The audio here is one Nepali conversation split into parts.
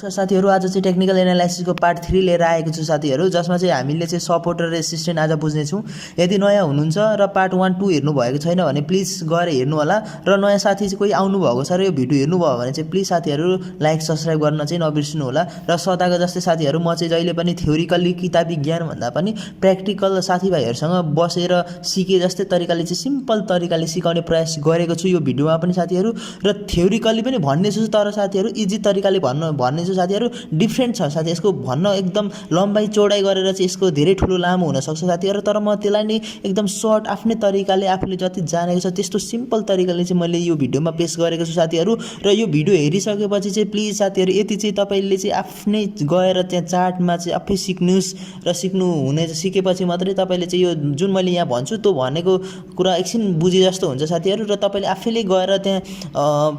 नमस्कार साथीहरु, आज चाहिँ टेक्निकल एनालाइसिसको पार्ट 3 लिएर आएको छु साथीहरु, जसमा चाहिँ हामीले चाहिँ सपोर्ट र रेसिस्टेन्ट आज बुझ्ने छौं। यदि नयाँ हुनुहुन्छ र पार्ट 1 2 हेर्नु भएको छैन भने प्लिज गएर हेर्नु होला र नयाँ साथी चाहिँ कोही आउनु भएको छ र यो भिडियो हेर्नु भयो भने चाहिँ प्लिज साथीहरु लाइक सब्स्क्राइब गर्न चाहिँ नबिर्सनु होला। र सदाको जस्तै साथीहरु, म चाहिँ जहिले पनि थ्योरिकली किताबी ज्ञान भन्दा पनि प्र्याक्टिकल साथीभाइहरुसँग बसेर सिके जस्तै तरिकाले चाहिँ सिम्पल तरिकाले सिकाउने प्रयास गरेको छु यो भिडियोमा पनि साथीहरु। र थ्योरिकली पनि भन्ने छु, तर साथीहरु इजी तरिकाले भन्ने छु साथीहरु। डिफरेन्ट छ साथी, यसको भन्न एकदम लम्बाई चौडाई गरेर चाहिँ यसको धेरै ठुलो लामो हुन सक्छ साथीहरु, तर म त्यसलाई नै एकदम सर्ट आफ्नै तरिकाले आफूले जति जानेको छ त्यस्तो सिम्पल तरिकाले चाहिँ मैले यो भिडियोमा पेश गरेको छु साथीहरु। र यो भिडियो हेरिसकेपछि चाहिँ प्लिज साथीहरु यति चाहिँ तपाईले चाहिँ आफ्नै गएर त्यहाँ चार्टमा चाहिँ आफै सिक्नुस् र सिकेपछि मात्रै तपाईले चाहिँ यो जुन मैले यहाँ भन्छु त्यो भनेको कुरा एकछिन बुझे जस्तो हुन्छ साथीहरु। र तपाईले आफैले गएर त्यहाँ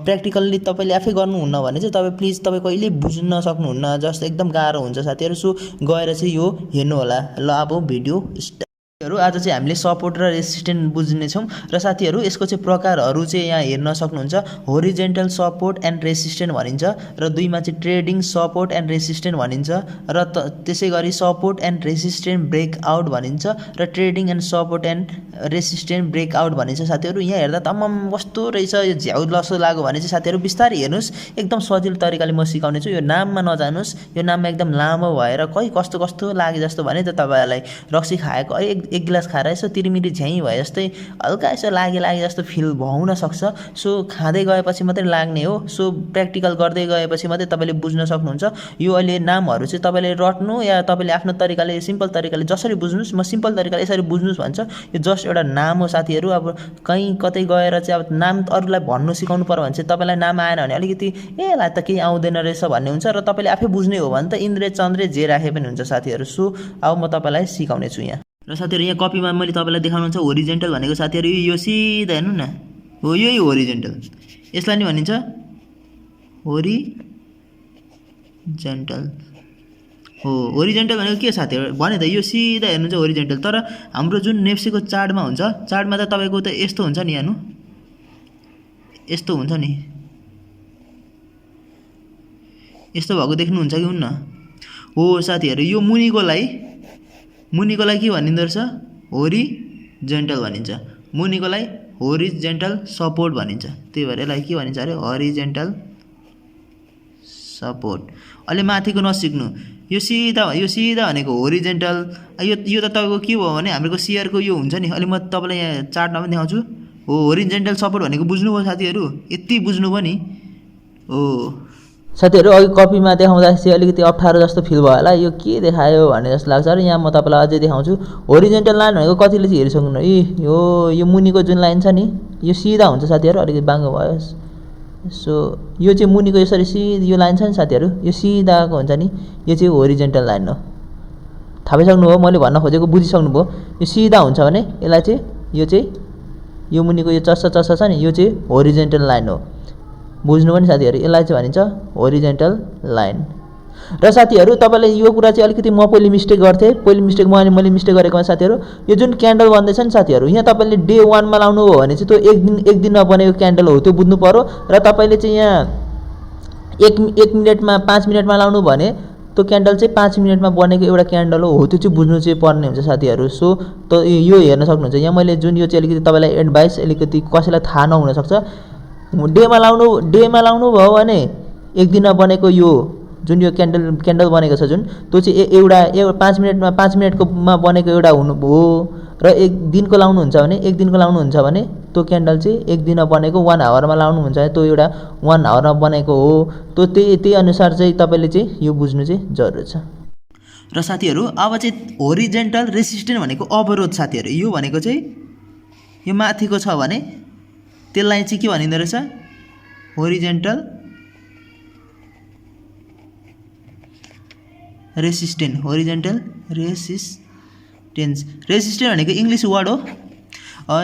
प्र्याक्टिकली तपाईले आफै गर्नुहुन्न भने चाहिँ तपाई प्लिज तपाई कहिले बुझ्न सक्नुहुन्न, जस्तो एकदम गाह्रो हुन्छ साथीहरु। सो गएर चाहिँ यो हेर्नु होला। ल अब भिडियो स्टार्ट। आज चाहिँ हामीले सपोर्ट र रेसिस्टेन्ट बुझ्ने छौं र साथीहरु यसको चाहिँ प्रकारहरु चाहिँ यहाँ हेर्न सक्नुहुन्छ। होरिजेन्टल सपोर्ट एन्ड रेसिस्टेन्ट भनिन्छ र दुईमा चाहिँ ट्रेडिङ सपोर्ट एन्ड रेसिस्टेन्ट भनिन्छ र त्यसैगरी सपोर्ट एन्ड रेसिस्टेन्ट ब्रेकआउट भनिन्छ र trading and support and resistant breakout भनिन्छ साथीहरु। यहाँ हेर्दा तमाम कस्तो रहेछ, यो झ्याउ लसो लाग्यो भने चाहिँ साथीहरु बिस्तारै हेर्नुस्, एकदम सजिलो तरिकाले म सिकाउने छु। यो नाममा नजानुस्, यो नाममा एकदम लामो भएर कही कस्तो कस्तो लागे जस्तो भने त तपाईहरुलाई रक्सी खाएको एक गिलास खाएर यसो तिरमिरी झ्याइ भए जस्तै हल्का यसो लागे जस्तो फिल हुन सक्छ। सो खाँदै गएपछि मात्रै लाग्ने हो। सो प्र्याक्टिकल गर्दै गएपछि मात्रै तपाईले बुझ्न सक्नुहुन्छ। यो अहिले नामहरु चाहिँ तपाईले रट्नु या तपाईले आफ्नो तरिकाले सिम्पल तरिकाले जसरी बुझ्नुस्, म सिम्पल तरिकाले यसरी बुझ्नुस् भन्छ। यो जस्ट एउटा नाम हो साथीहरु। अब कहीं कतै गएर चाहिँ अब नाम अरूलाई भन्नु सिकाउनु पर्यो भने चाहिँ तपाईलाई नाम आएन भने अलिकति यसलाई त केही आउँदैन रहेछ भन्ने हुन्छ र तपाईले आफै बुझ्ने हो भने त इन्द्रे चन्द्रे जे राखे पनि हुन्छ साथीहरु। सो अब म तपाईलाई सिकाउने छु यहाँ। र साथीहरु यहाँ कपीमा मैले तपाईलाई देखाउनु छ होरिजेन्टल भनेको साथीहरु यो सिधा हेर्नु न, हो यही होरिजेन्टल। यसलाई नि भनिन्छ होरिजेन्टल। हो होरिजेन्टल भनेको के साथीहरु भने त यो सिधा हेर्नु चाहिँ होरिजेन्टल। तर हाम्रो जुन नेप्सेको चार्टमा हुन्छ, चार्टमा त तपाईको त यस्तो हुन्छ नि, हेर्नु यस्तो हुन्छ नि, यस्तो भएको देख्नुहुन्छ कि हुन्न? हो साथीहरु यो मुनिकोलाई के भनिन्दो रहेछ? होरिजेन्टल भनिन्छ। मुनिकोलाई होरिजेन्टल सपोर्ट भनिन्छ। त्यही भएर यसलाई के भनिन्छ अरे? Horizontal support. अहिले माथिको नसिक्नु, यो सिधा भनेको होरिजेन्टल। यो त तपाईको के भयो भने हाम्रो शेयरको यो हुन्छ नि। अहिले म तपाईलाई यहाँ चार्टमा पनि देखाउँछु। हो होरिजेन्टल सपोर्ट भनेको बुझ्नुभयो साथीहरु? यति बुझ्नुभयो नि? हो साथीहरु अघि कपीमा देखाउँदा चाहिँ अलिकति अप्ठ्यारो जस्तो फिल भयो होला, यो के देखायो भन्ने जस्तो लाग्छ। र यहाँ म तपाईलाई अझै देखाउँछु। होरिजेन्टल लाइन भनेको कतिले चाहिँ हेरिसक्नु, यो मुनिको जुन लाइन छ नि यो सिधा हुन्छ साथीहरु, अलिकति बाङ्गो भयो। सो यो चाहिँ मुनिको यसरी सिधा यो लाइन छ नि साथीहरु, यो सिधाको हुन्छ नि, यो चाहिँ होरिजेन्टल लाइन हो। थाहा पाइसक्नुभयो मैले भन्न खोजेको, बुझिसक्नुभयो? यो सिधा हुन्छ भने यसलाई चाहिँ यो मुनिको यो चस्सा छ नि, यो चाहिँ होरिजेन्टल लाइन हो। बुझ्नुभयो नि साथीहरु? यसलाई चाहिँ भनिन्छ होरिजेन्टल लाइन। र साथीहरु तपाईले यो कुरा चाहिँ अलिकति म मैले मिस्टेक मैले मिस्टेक गरेको साथीहरु, यो जुन क्यान्डल बन्दैछ नि साथीहरु, यहाँ तपाईले डे 1 मा लाउनु हो भने चाहिँ त्यो एक दिनमा बनेको क्यान्डल हो, त्यो बुझ्नु पर्यो। र तपाईले चाहिँ यहाँ 1 मिनेटमा 5 मिनेटमा लाउनु भने त्यो क्यान्डल चाहिँ 5 मिनेटमा बनेको एउटा क्यान्डल हो, त्यो चाहिँ बुझ्नु चाहिँ पर्ने हुन्छ साथीहरु। सो त यो हेर्न सक्नुहुन्छ। यहाँ मैले जुन यो चाहिँ अलिकति तपाईलाई एडभाइस अलिकति कसैलाई थाहा नहुन सक्छ। डेमा लाउनु भयो भने एक दिनमा बनेको यो जुन यो क्यान्डल बनेको छ जुन, त्यो चाहिँ एउटा 5 मिनेटमा बनेको एउटा हुनु हो। र एक दिनको लाउनुहुन्छ भने त्यो क्यान्डल चाहिँ एक दिनमा बनेको 1 आवरमा लाउनुहुन्छ भने त्यो एउटा 1 आवरमा बनेको हो। त्यो त्यही अनुसार चाहिँ तपाईले चाहिँ यो बुझ्नु चाहिँ जरुरी छ। र साथीहरु अब चाहिँ होरिजेन्टल रेसिस्टेन्ट भनेको अवरोध साथीहरु। यो भनेको चाहिँ यो माथिको छ भने त्यसलाई चाहिँ के भनिन्दो रहेछ? Horizontal resistant. होरिजेन्टल रेसिस्टेन्स भनेको इंग्लिश वर्ड हो।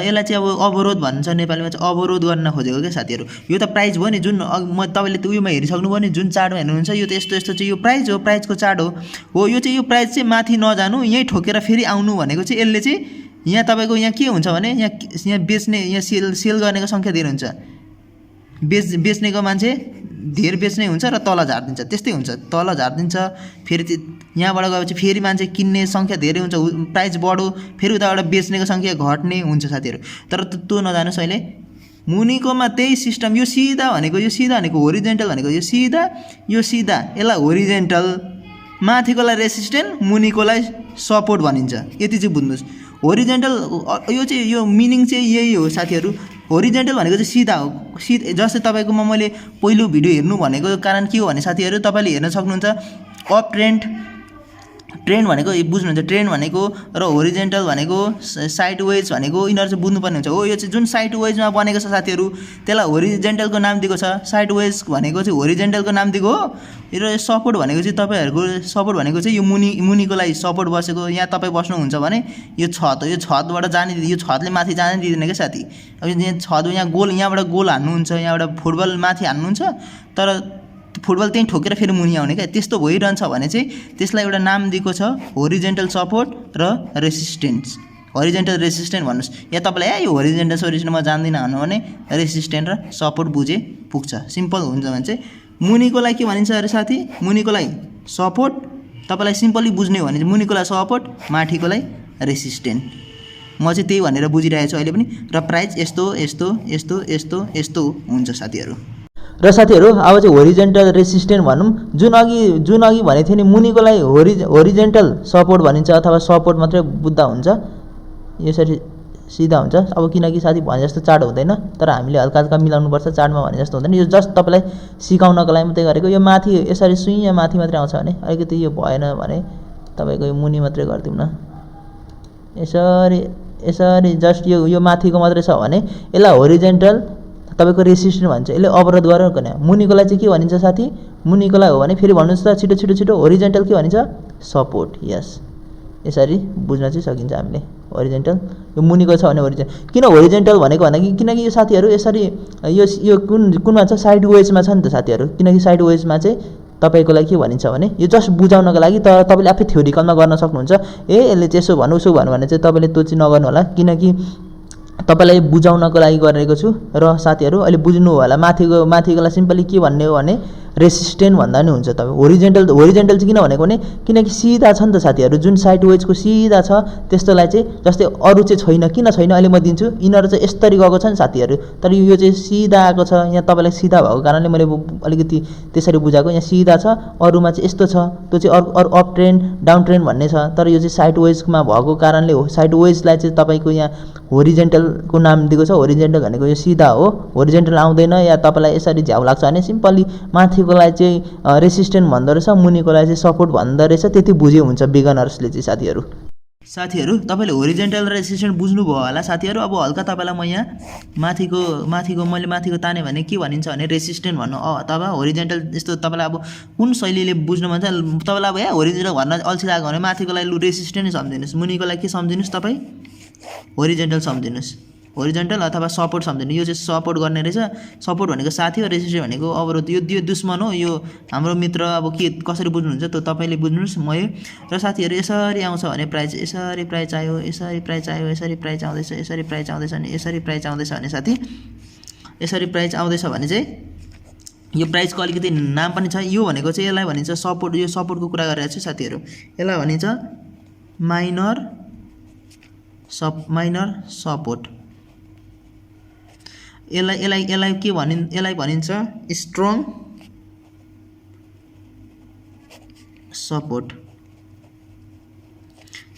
यसलाई चाहिँ अब अवरोध भन्छ नेपालीमा चाहिँ, अवरोध गर्न खोजेको के साथीहरु। यो त प्राइस हो नि, जुन म तपाईले त उयोमा हेरिसक्नुभयो नि, जुन चार्टमा हेर्नुहुन्छ यो त यस्तो चाहिँ यो प्राइस हो, प्राइसको चार्ट हो। यो चाहिँ यो प्राइस चाहिँ माथि नजानु, यही ठोकेर फेरि आउनु भनेको चाहिँ यसले चाहिँ यहाँ तपाईको यहाँ के हुन्छ भने यहाँ बेच्ने, यहाँ सेल गर्नेको संख्या दिनुहुन्छ। बेच्नेको मान्छे धेर बेच्ने हुन्छ र तल झार्दिन्छ, त्यस्तै हुन्छ, तल झार्दिन्छ। फेरि यहाँबाट गएपछि फेरि मान्छे किन्ने सङ्ख्या धेरै हुन्छ, प्राइस बढो, फेरि उताबाट बेच्नेको सङ्ख्या घट्ने हुन्छ साथीहरू। तर त्यो नजानुहोस् अहिले मुनिकोमा त्यही सिस्टम। यो सिधा भनेको होरिजेन्टल भनेको यो सिधा, यसलाई होरिजेन्टल, माथिकोलाई रेसिस्टेन्ट, मुनिकोलाई सपोर्ट भनिन्छ। यति चाहिँ बुझ्नुहोस्। होरिजेन्टल यो मिनिङ चाहिँ यही हो साथीहरू। होरिजेन्टल भनेको चाहिँ सिधा हो, जस्तै तपाईँकोमा मैले पहिलो भिडियो हेर्नु भनेको कारण के हो भने साथीहरू तपाईँले हेर्न सक्नुहुन्छ अप ट्रेन्ड भनेको बुझ्नुहुन्छ, ट्रेन्ड भनेको र होरिजेन्टल भनेको साइड वेज भनेको यिनीहरू चाहिँ बुझ्नुपर्ने हुन्छ। हो यो चाहिँ जुन साइड वेजमा बनेको छ साथीहरू त्यसलाई होरिजेन्टलको नाम दिएको छ, साइड वेज भनेको चाहिँ होरिजेन्टलको नाम दिएको हो। र सपोर्ट भनेको चाहिँ तपाईँहरूको सपोर्ट भनेको चाहिँ यो मुनिको लागि सपोर्ट बसेको, यहाँ तपाईँ बस्नुहुन्छ भने यो छत हो, यो छतबाट जाने, यो छतले माथि जाने दिँदैन क्या साथी। अब यहाँ छत, यहाँबाट गोल हान्नुहुन्छ, यहाँबाट फुटबल माथि हान्नुहुन्छ, तर फुटबल त्यहीँ ठोकेर फेरि मुनि आउने क्या, त्यस्तो भइरहन्छ भने चाहिँ त्यसलाई एउटा नाम दिएको छ होरिजेन्टल सपोर्ट र रेसिस्टेन्स। होरिजेन्टल रेसिस्टेन्ट भन्नुहोस्, या तपाईँलाई यो होरिजेन्टल म जान्दिनँ भन्नु भने रेसिस्टेन्ट र सपोर्ट बुझे पुग्छ। सिम्पल हुन्छ भने चाहिँ मुनिकोलाई के भनिन्छ अरे साथी, मुनिकोलाई सपोर्ट, तपाईँलाई सिम्पली बुझ्ने हो भने चाहिँ मुनिकोलाई सपोर्ट, माथिकोलाई रेसिस्टेन्ट। म चाहिँ त्यही भनेर बुझिरहेको छु अहिले पनि। र प्राइस यस्तो हुन्छ साथीहरू। र साथीहरू अब चाहिँ होरिजेन्टल रेसिस्टेन्ट भनौँ, जुन अघि भनेको थियो नि मुनिकोलाई होरिजेन्टल सपोर्ट भनिन्छ अथवा सपोर्ट मात्रै बुझ्दा हुन्छ, यसरी सिधा हुन्छ। अब किनकि साथी भने जस्तो चार्ट हुँदैन, तर हामीले हल्का हल्का मिलाउनुपर्छ, चार्टमा भने जस्तो हुँदैन। यो जस्ट तपाईँलाई सिकाउनको लागि मात्रै गरेको। यो माथि यसरी सुइँ माथि मात्रै आउँछ भने अलिकति यो भएन भने तपाईँको यो मुनि मात्रै गरिदिउँ न, यसरी जस्ट यो माथिको मात्रै छ भने यसलाई होरिजेन्टल तपाईँको रेसिस्टेन्ट भन्छ, यसले अवरोध गरेर गर्ने। मुनिकोलाई चाहिँ के भनिन्छ साथी, मुनिकोलाई हो भने फेरि भन्नुहोस् त छिटो होरिजेन्टल के भनिन्छ, सपोर्ट। यस, यसरी बुझ्न चाहिँ सकिन्छ हामीले। होरिजेन्टल यो मुनिको छ भने होरिजेन्टल। किन होरिजेन्टल भनेको किनकि यो साथीहरू यसरी यो कुनमा छ, साइड वेजमा छ नि त साथीहरू। किनकि साइड वेजमा चाहिँ तपाईँकोलाई के भनिन्छ भने यो जस्ट बुझाउनको लागि, तर तपाईँले आफै थ्योरिकलमा गर्न सक्नुहुन्छ। यसले चाहिँ यसो भन्नु उसो भन्नु भने चाहिँ तपाईँले त्यो चाहिँ नगर्नु होला, किनकि तपाईँलाई बुझाउनको लागि गरेको छु। र साथीहरू अहिले बुझ्नु होला, माथिकोलाई सिम्पली के भन्ने हो भने रेसिस्टेन्ट भन्दा नि हुन्छ। तपाईँ होरिजेन्टल चाहिँ किन भनेको भने किनकि सिधा छ नि त साथीहरू, जुन साइड वेजको सिधा छ त्यस्तोलाई चाहिँ, जस्तै अरू चाहिँ छैन। किन छैन अहिले म दिन्छु, यिनीहरू चाहिँ यस्तरी गएको छ नि साथीहरू, तर यो चाहिँ सिधा आएको छ। यहाँ तपाईँलाई सिधा भएको कारणले मैले अलिकति त्यसरी बुझाएको। यहाँ सिधा छ, अरूमा चाहिँ यस्तो छ, त्यो चाहिँ अरू अप ट्रेन्ड डाउन ट्रेन्ड भन्ने छ, तर यो चाहिँ साइड वेजमा भएको कारणले हो। साइड वेजलाई चाहिँ तपाईँको यहाँ होरिजेन्टलको नाम दिएको छ। होरिजेन्टल भनेको यो सिधा हो, होरिजेन्टल आउँदैन, या तपाईँलाई यसरी झ्याउ लाग्छ भने सिम्पली माथिकोलाई चाहिँ रेसिस्टेन्ट भन्दो रहेछ, मुनिकोलाई चाहिँ सपोर्ट भन्दो रहेछ। त्यति बुझे हुन्छ बिगनर्सले चाहिँ साथीहरू। तपाईँले होरिजेन्टल र रेसिस्टेन्ट बुझ्नुभयो होला साथीहरू। अब हल्का तपाईँलाई म यहाँ मैले माथिको ताने भने के भनिन्छ भने रेसिस्टेन्ट भन्नु अथवा होरिजेन्टल। यस्तो तपाईँलाई अब कुन शैलीले बुझ्नु भन्छ, तपाईँलाई अब यहाँ होरिजेन्टल भन्न अल्छी लाग्यो भने माथिकोलाई लु रेसिस्टेन्ट सम्झिनुहोस्, मुनिकोलाई के सम्झिनुहोस् तपाईँ, होरिजेन्टल सम्झिनुहोस्, होरिजेन्टल अथवा सपोर्ट सम्झिनु। यो चाहिँ सपोर्ट गर्ने रहेछ, सपोर्ट भनेको साथी हो, रेसिस्टेन्ट भनेको अवरोध। यो दुश्मन हो, यो हाम्रो मित्र। अब के कसरी बुझ्नुहुन्छ त्यो तपाईँले बुझ्नुहोस्। म र साथीहरू यसरी आउँछ भने प्राइस, यसरी प्राइस आयो, यसरी प्राइस आयो, यसरी प्राइस आउँदैछ, यसरी प्राइस आउँदैछ भने यसरी प्राइस आउँदैछ भने साथी, यसरी प्राइस आउँदैछ भने चाहिँ यो प्राइसको अलिकति नाम पनि छ। यो भनेको चाहिँ यसलाई भनिन्छ सपोर्ट। यो सपोर्टको कुरा गरिरहेको छु साथीहरू, यसलाई भनिन्छ माइनर सपोर्ट। यसलाई के यसलाई भनिन्छ स्ट्रङ सपोर्ट।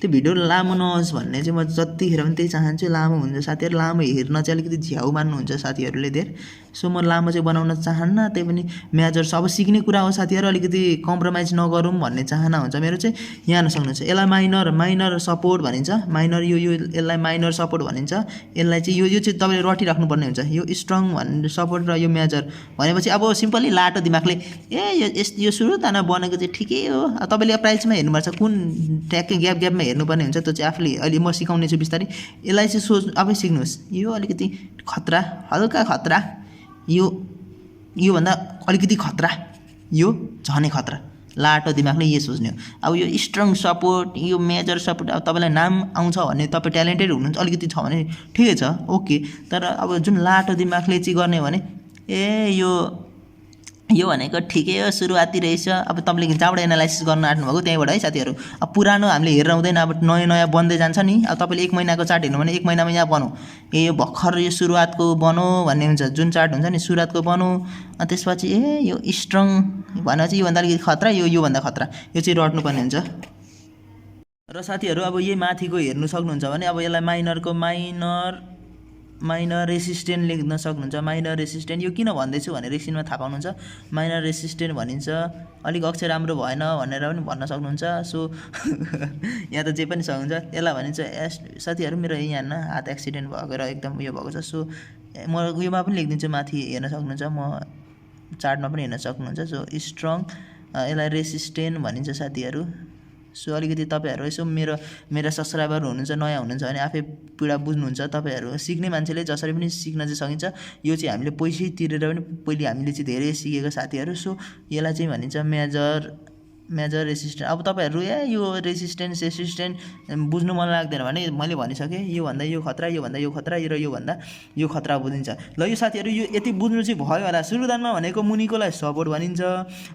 त्यो भिडियो लामो नहोस् भन्ने चाहिँ म जतिखेर पनि त्यही चाहन्छु। लामो हुन्छ साथीहरू, लामो हेर्न चाहिँ अलिकति झ्याउ मान्नुहुन्छ साथीहरूले धेर, सो म लामो चाहिँ बनाउन चाहन्न। त्यही पनि म्याजर्स अब सिक्ने कुरा हो साथीहरू, अलिकति कम्प्रोमाइज नगरौँ भन्ने चाहना हुन्छ मेरो चाहिँ। यहाँ हेर्न सक्नुहुन्छ, यसलाई माइनर सपोर्ट भनिन्छ। माइनर यसलाई माइनर सपोर्ट भनिन्छ। यसलाई चाहिँ यो चाहिँ तपाईँले रटिराख्नुपर्ने हुन्छ। यो स्ट्रङ सपोर्ट र यो मेजर भनेपछि अब सिम्पली लाटो दिमागले यो सुरु ताना बनेको चाहिँ ठिकै हो। तपाईँले प्राइसमा हेर्नुपर्छ, कुन ट्याक्कै ग्यापमा हेर्नुपर्ने हुन्छ, त्यो चाहिँ आफूले अहिले म सिकाउने छु बिस्तारै। यसलाई चाहिँ आफै सिक्नुहोस्। यो अलिकति खतरा, हल्का खतरा, योभन्दा अलिकति खतरा, यो झनै खतरा। लाटो दिमागले यो सोच्ने हो। अब यो स्ट्रङ सपोर्ट, यो मेजर सपोर्ट, अब तपाईँलाई नाम आउँछ भने तपाईँ ट्यालेन्टेड हुनुहुन्छ, अलिकति छ भने ठिकै छ, ओके। तर अब जुन लाटो दिमागले चाहिँ गर्ने हो भने यो यो भनेको ठिकै हो सुरुवाती रहेछ अब तपाईँले जहाँबाट एनालाइसिस गर्न आँट्नुभएको त्यहीँबाट है साथीहरू अब पुरानो हामीले हेरेर हुँदैन अब नयाँ बन्दै जान्छ नि अब तपाईँले 1 महिनाको चार्ट हेर्नु भने 1 महिनामा यहाँ बनौँ यो भर्खर यो सुरुवातको बनौँ भन्ने हुन्छ जुन चार्ट हुन्छ नि सुरुवातको बनौँ अनि त्यसपछि यो स्ट्रङ भनेपछि योभन्दा अलिकति खतरा योभन्दा खतरा यो चाहिँ रट्नुपर्ने हुन्छ र साथीहरू अब यही माथिको हेर्नु सक्नुहुन्छ भने अब यसलाई माइनर रेसिस्टेन्ट लेख्न सक्नुहुन्छ माइनर रेसिस्टेन्ट यो किन भन्दैछु भनेर एकछिनमा थाहा पाउनुहुन्छ माइनर रेसिस्टेन्ट भनिन्छ अलिक अक्षर राम्रो भएन भनेर पनि भन्न सक्नुहुन्छ सो यहाँ त जे पनि सक्नुहुन्छ यसलाई भनिन्छ साथीहरू मेरो यहाँ हात एक्सिडेन्ट भएको र एकदम उयो भएको छ सो म उयोमा पनि लेखिदिन्छु माथि हेर्न सक्नुहुन्छ म चार्टमा पनि हेर्न सक्नुहुन्छ सो स्ट्रङ यसलाई रेसिस्टेन्ट भनिन्छ साथीहरू सो अलिकति तपाईँहरू यसो मेरा सब्सक्राइबर हुनुहुन्छ नयाँ हुनुहुन्छ भने आफै पीडा बुझ्नुहुन्छ तपाईँहरू सिक्ने मान्छेले जसरी पनि सिक्न चाहिँ सकिन्छ यो चाहिँ हामीले पैसै तिरेर पनि पहिले हामीले चाहिँ धेरै सिकेको साथीहरू सो यसलाई चाहिँ भनिन्छ मेजर रेसिस्टेन्ट अब तपाईँहरू यो रेसिस्टेन्ट बुझ्नु मन लाग्दैन भने मैले भनिसकेँ योभन्दा यो खतरा योभन्दा यो खतरा र योभन्दा यो खतरा बुझिन्छ ल यो साथीहरू यो यति बुझ्नु चाहिँ भयो होला सुरुदानमा भनेको मुनिकोलाई सपोर्ट भनिन्छ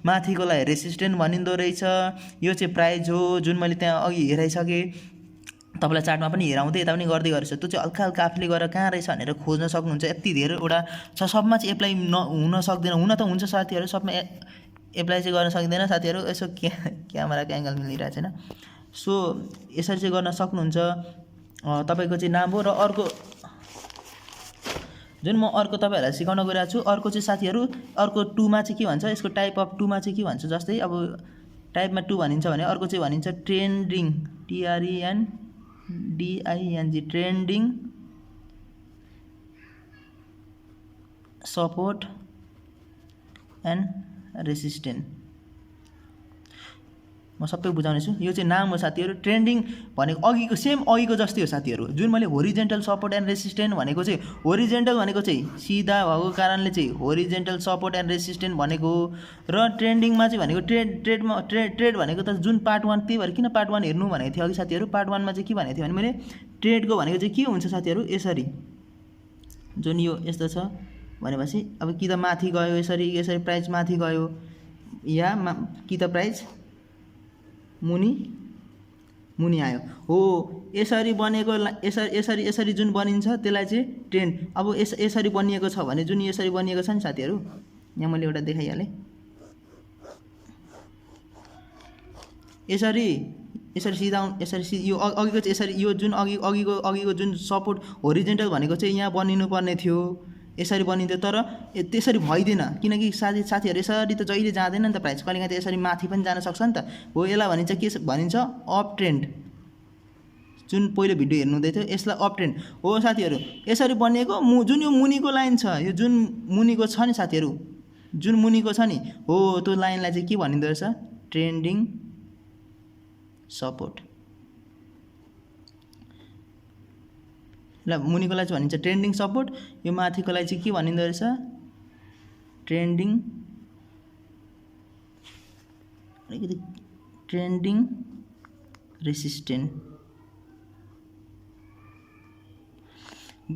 माथिकोलाई रेसिस्टेन्ट भनिँदो रहेछ यो चाहिँ प्राइज हो जुन मैले त्यहाँ अघि हेराइसकेँ तपाईँलाई चार्टमा पनि हेराउँदै यता पनि गर्दै गरेछ त्यो चाहिँ हल्का हल्का आफूले गरेर कहाँ रहेछ भनेर खोज्न सक्नुहुन्छ यति धेरैवटा छ सबमा चाहिँ एप्लाई हुन सक्दैन हुन त हुन्छ साथीहरू सबमा एप्लाई चाहिँ गर्न सकिँदैन साथीहरू यसो क्यामेराको एङ्गल मिलिरहेको छैन सो यसरी चाहिँ गर्न सक्नुहुन्छ तपाईँको चाहिँ नाम हो र अर्को जुन म अर्को तपाईँहरूलाई सिकाउन गइरहेको छु अर्को चाहिँ साथीहरू अर्को 2मा चाहिँ के भन्छ यसको टाइप अफ 2मा चाहिँ के भन्छ जस्तै अब टाइपमा 2 भनिन्छ भने अर्को चाहिँ भनिन्छ trending TRENDING trending support and resistant म सबै बुझाउने छु यो चाहिँ नाम हो साथीहरू ट्रेन्डिङ भनेको अघिको सेम अघिको जस्तै हो साथीहरू जुन मैले होरिजेन्टल सपोर्ट एन्ड रेसिस्टेन्ट भनेको चाहिँ होरिजेन्टल भनेको चाहिँ सिधा भएको कारणले चाहिँ होरिजेन्टल सपोर्ट एन्ड रेसिस्टेन्ट भनेको र ट्रेन्डिङमा चाहिँ भनेको ट्रेड भनेको त जुन पार्ट 1 त्यही भएर किन पार्ट 1 हेर्नु भनेको थियो अघि साथीहरू पार्ट 1मा चाहिँ के भनेको थियो भने मैले ट्रेडको भनेको चाहिँ के हुन्छ साथीहरू यसरी जुन यो यस्तो छ भनेपछि अब कि त माथि गयो यसरी प्राइस माथि गयो या कि त प्राइस मुनि आयो हो यसरी बनेको यसरी जुन बनिन्छ त्यसलाई चाहिँ ट्रेन्ड अब यसरी बनिएको छ भने जुन यसरी बनिएको छ नि साथीहरू यहाँ मैले एउटा देखाइहालेँ यसरी सिधा यसरी यो अघिको चाहिँ यसरी यो जुन अघिको जुन सपोर्ट होरिजेन्टल भनेको चाहिँ यहाँ बनिनु पर्ने थियो यसरी बनिन्थ्यो तर त्यसरी भइदिएन किनकि साथीहरू यसरी त जहिले जाँदैन नि त प्राइस कहिलेकाहीँ त यसरी माथि पनि जान सक्छ नि त हो यसलाई भनिन्छ के भनिन्छ अप ट्रेन्ड जुन पहिलो भिडियो हेर्नु हुँदै थियो यसलाई अप ट्रेन्ड हो साथीहरू यसरी बनिएको जुन यो मुनिको लाइन छ यो जुन मुनिको छ नि साथीहरू जुन मुनिको छ नि हो त्यो लाइनलाई चाहिँ के भनिँदो रहेछ ट्रेन्डिङ सपोर्ट ल मुनिकोलाई चाहिँ भनिन्छ ट्रेन्डिङ सपोर्ट यो माथिकोलाई चाहिँ के भनिँदो रहेछ ट्रेन्डिङ अलिकति ट्रेन्डिङ रेसिस्टेन्ट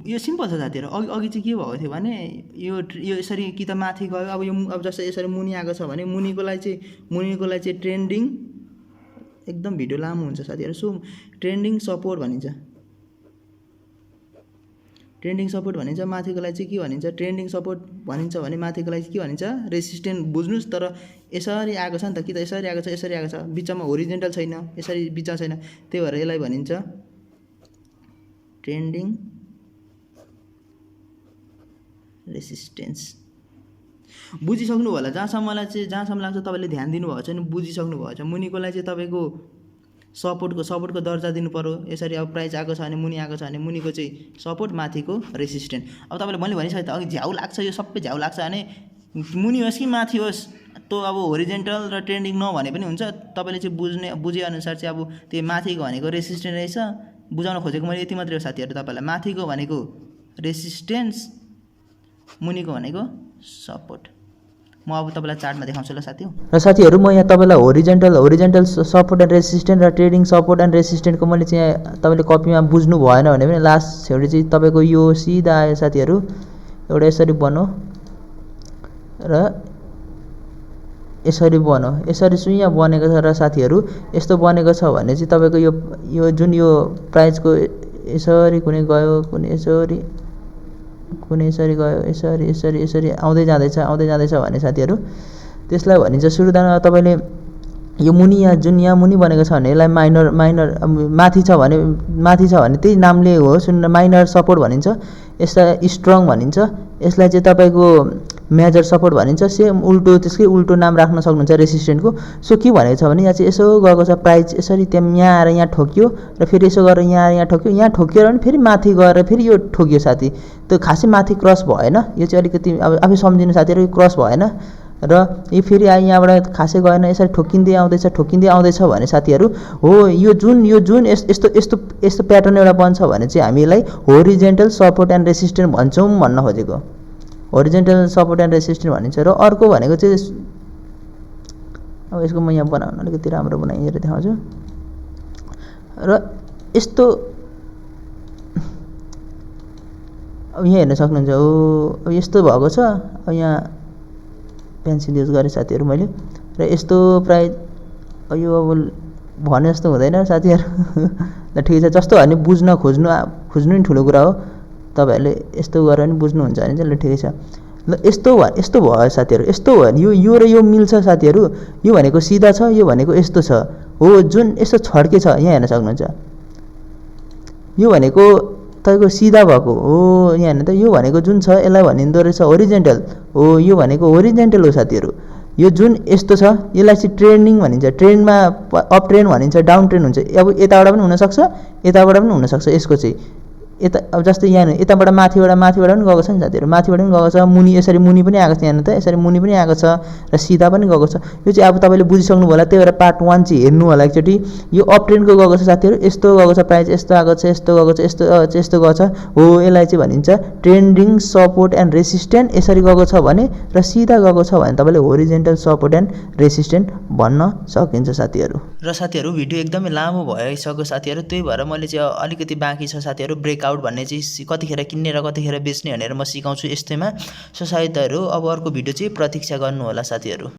यो सिम्पल छ साथीहरू अघि चाहिँ के भएको थियो भने यो यसरी कि त माथि गयो अब जस्तै यसरी मुनि आएको छ भने मुनिकोलाई चाहिँ ट्रेन्डिङ एकदम भिडियो लामो हुन्छ साथीहरू सो ट्रेन्डिङ सपोर्ट भनिन्छ ट्रेन्डिङ सपोर्ट भनिन्छ माथिकोलाई चाहिँ के भनिन्छ ट्रेन्डिङ सपोर्ट भनिन्छ भने माथिकोलाई चाहिँ के भनिन्छ रेसिस्टेन्ट बुझ्नुस् तर यसरी आएको छ नि त कि त यसरी आएको छ बिचमा होरिजेन्टल छैन यसरी बिचमा छैन त्यही भएर यसलाई भनिन्छ ट्रेन्डिङ रेसिस्टेन्स बुझिसक्नु होला जहाँसम्म लाग्छ तपाईँले ध्यान दिनुभएको छ नि बुझिसक्नु भएको छ मुनिकोलाई चाहिँ तपाईँको सपोर्टको दर्जा दिनु पर्यो यसरी अब प्राइस आएको छ भने मुनि आएको छ भने मुनिको चाहिँ सपोर्ट माथिको रेसिस्टेन्ट अब तपाईँले मैले भनिसकेँ त अघि झ्याउ लाग्छ यो सबै झ्याउ लाग्छ भने मुनि होस् कि माथि होस् त्यो अब होरिजेन्टल र ट्रेन्डिङ नभने पनि हुन्छ तपाईँले चाहिँ बुझेअनुसार चाहिँ अब त्यो माथिको भनेको रेसिस्टेन्ट रहेछ बुझाउन खोजेको मैले यति मात्रै हो साथीहरू तपाईँलाई माथिको भनेको रेसिस्टेन्स मुनिको भनेको सपोर्ट म अब तपाईँलाई चार्टमा देखाउँछु ल साथी र साथीहरू म यहाँ तपाईँलाई होरिजेन्टल सपोर्ट एन्ड रेसिस्टेन्ट र ट्रेडिङ सपोर्ट एन्ड रेसिस्टेन्टको मैले चाहिँ तपाईँले कपीमा बुझ्नु भएन भने पनि लास्ट छेउडी चाहिँ तपाईँको यो सिधा आयो साथीहरू एउटा यसरी बनो र यसरी बन्यो, यसरी सुइँ बनेको छ र साथीहरू यस्तो बनेको छ भने चाहिँ तपाईँको यो जुन यो प्राइजको यसरी कुनै गयो, कुनै यसरी गयो, यसरी आउँदै जाँदैछ भने साथीहरू त्यसलाई भनिन्छ सुरुदाना। तपाईँले यो मुनि यहाँ मुनि बनेको छ भने यसलाई माइनर माथि छ भने त्यही नामले हो माइनर सपोर्ट भनिन्छ। यसलाई स्ट्रङ भनिन्छ। यसलाई चाहिँ तपाईँको मेजर सपोर्ट भनिन्छ। सेम त्यसकै उल्टो नाम राख्न सक्नुहुन्छ रेसिस्टेन्टको। सो के भनेको छ भने यहाँ चाहिँ यसो गएको छ प्राइस यसरी त्यहाँ यहाँ आएर यहाँ ठोकियो र फेरि यसो गरेर यहाँ आएर यहाँ ठोकियो भने फेरि माथि गएर फेरि यो ठोकियो साथी। त्यो खासै माथि क्रस भएन, यो चाहिँ अलिकति अब आफै सम्झिनु साथीहरू, यो क्रस भएन र यो फेरि यहाँबाट खासै गएन, यसरी ठोकिँदै आउँदैछ भने साथीहरू हो यो जुन यस्तो प्याटर्न एउटा बन्छ भने चाहिँ हामी यसलाई होरिजेन्टल सपोर्ट एन्ड रेसिस्टेन्ट भन्छौँ भन्न खोजेको। होरिजेन्टल सपोर्ट एन्ड रेसिस्टेन्ट भनिन्छ। र अर्को भनेको चाहिँ अब यसको म यहाँ बनाउन अलिकति राम्रो बनाएर देखाउँछु। र यस्तो अब यहाँ हेर्न सक्नुहुन्छ हो, अब यस्तो भएको छ। अब यहाँ पेन्सिल युज गरेँ साथीहरू मैले, र यस्तो प्राइज यो अब भने जस्तो हुँदैन साथीहरू। ल ठिकै छ, जस्तो भने बुझ्नु नि ठुलो कुरा हो। तपाईँहरूले यस्तो गरेर पनि बुझ्नुहुन्छ भने चाहिँ ल ठिकै छ। ल यस्तो भयो साथीहरू, यस्तो भयो भने यो र यो मिल्छ साथीहरू। यो भनेको सिधा छ, यो भनेको यस्तो छ हो, जुन यस्तो छड्के छ यहाँ हेर्न सक्नुहुन्छ। यो भनेको तपाईँको सिधा भएको हो, यहाँ हेर्नु त यो भनेको जुन छ यसलाई भनिँदो रहेछ होरिजेन्टल हो। यो भनेको होरिजेन्टल हो साथीहरू। यो जुन यस्तो छ यसलाई चाहिँ ट्रेन्डिङ भनिन्छ। ट्रेन्डमा अप ट्रेन्ड भनिन्छ, डाउन ट्रेन्ड हुन्छ। अब यताबाट पनि हुनसक्छ, यताबाट पनि हुनसक्छ। यसको चाहिँ यता अब जस्तै यहाँ यताबाट माथिबाट पनि गएको छ नि साथीहरू, माथिबाट पनि गएको छ, मुनि यसरी मुनि पनि आएको छ, यहाँ त यसरी मुनि पनि आएको छ र सिधा पनि गएको छ। यो चाहिँ अब तपाईँले बुझिसक्नु होला, त्यही भएर पार्ट 1 चाहिँ हेर्नु होला एकचोटि। यो अप ट्रेन्डको गएको छ साथीहरू, यस्तो गएको छ प्राइस, यस्तो आएको छ, यस्तो गएको छ, यस्तो गएको छ हो। यसलाई चाहिँ भनिन्छ ट्रेन्डिङ सपोर्ट एन्ड रेसिस्टेन्ट। यसरी गएको छ भने र सिधा गएको छ भने तपाईँले होरिजेन्टल सपोर्ट एन्ड रेसिस्टेन्ट भन्न सकिन्छ साथीहरू। र साथीहरू भिडियो एकदमै लामो भइसक्यो साथीहरू, त्यही भएर मैले चाहिँ अलिकति बाँकी छ साथीहरू। ब्रेकआउट भन्ने चाहिँ कतिखेर किन्ने र कतिखेर बेच्ने भनेर म सिकाउँछु यस्तैमा। सो साथीहरू अब अर्को भिडियो चाहिँ प्रतीक्षा गर्नु होला साथीहरू।